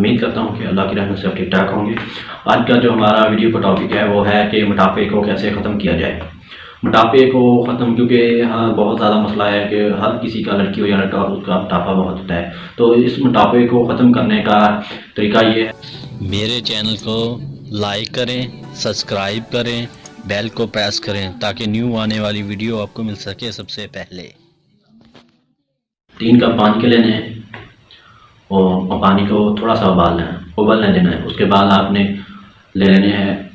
उम्मीद करता हूँ कि अल्लाह की रहमत से आप ठीक ठाक होंगे। आज का जो हमारा वीडियो का टॉपिक है वो है कि मोटापे को कैसे ख़त्म किया जाए। मोटापे को ख़त्म, क्योंकि हाँ बहुत ज़्यादा मसला है कि हर किसी का, लड़की हो या लड़का, उसका मोटापा बहुत होता है। तो इस मोटापे को ख़त्म करने का तरीका ये है, मेरे चैनल को लाइक करें, सब्सक्राइब करें, बेल को प्रेस करें ताकि न्यू आने वाली वीडियो आपको मिल सके सबसे पहले। 3 कप पानी के लेने हैं और पानी को थोड़ा सा उबलने देना है। उसके बाद आपने ले लेने हैं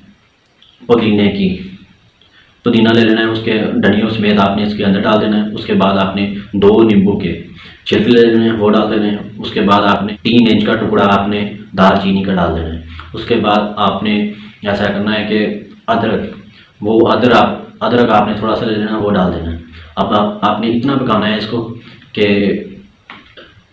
पुदीना ले लेना है, उसके डंडियों समेत आपने इसके अंदर डाल देना है। उसके बाद आपने 2 नींबू के छिलके ले लेने हैं, वो डाल देने हैं। उसके बाद आपने 3 इंच का टुकड़ा आपने दालचीनी का डाल देना है। उसके बाद आपने ऐसा करना है कि अदरक आपने थोड़ा सा ले लेना है, वो डाल देना है। अब आपने इतना पकाना है इसको कि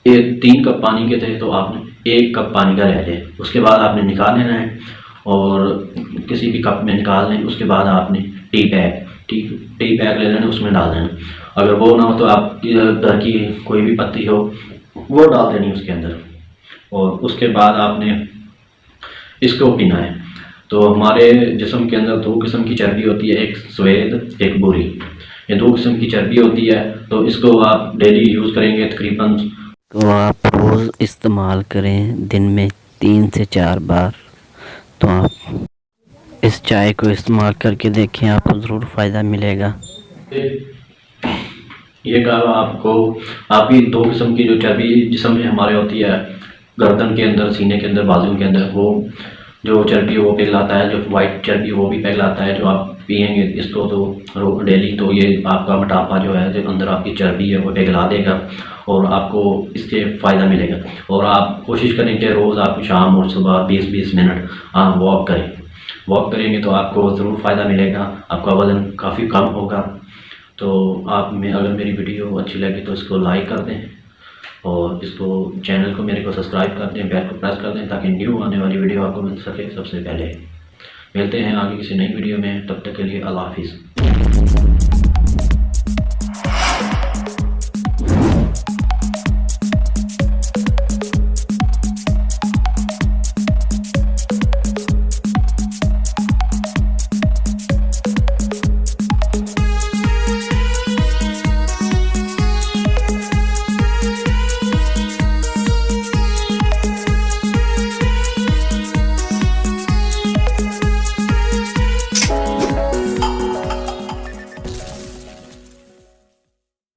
ये 3 कप पानी के थे तो आपने 1 कप पानी का रह जाए। उसके बाद आपने निकाल लेना है और किसी भी कप में निकाल लें। उसके बाद आपने टी बैग ले लेना, उसमें डाल देना। अगर वो ना हो तो आप घर की कोई भी पत्ती हो वो डाल देनी उसके अंदर। और उसके बाद आपने इसको पीना है। तो हमारे जिस्म के अंदर 2 किस्म की चर्बी होती है, एक सफ़ेद एक भूरी। ये 2 किस्म की चर्बी होती है। तो इसको आप डेली यूज़ करेंगे, तकरीबन तो आप रोज़ इस्तेमाल करें, दिन में 3 से 4 बार। तो आप इस चाय को इस्तेमाल करके देखें, आपको ज़रूर फ़ायदा मिलेगा। ये कहा आपको, आपकी 2 किस्म की जो चर्बी जिस्म में हमारे होती है, गर्दन के अंदर, सीने के अंदर, बाजू के अंदर, वो जो चर्बी है वो पिघलाता है। जो वाइट चर्बी वो भी पिघलाता है। जो आप पिएंगे इसको तो डेली, तो ये आपका मोटापा जो है, जो अंदर आपकी चर्बी है वो पिघला देगा और आपको इससे फ़ायदा मिलेगा। और आप कोशिश करें कि रोज़ आप शाम और सुबह 20-20 मिनट आप वॉक करेंगे तो आपको ज़रूर फ़ायदा मिलेगा। आपका वज़न काफ़ी कम होगा। तो अगर मेरी वीडियो अच्छी लगे तो इसको लाइक कर दें और इसको चैनल को मेरे को सब्सक्राइब कर दें, बेल को प्रेस कर दें ताकि न्यू आने वाली वीडियो आपको मिल सके सबसे पहले। मिलते हैं आगे किसी नई वीडियो में, तब तक के लिए अल्लाह हाफिज़।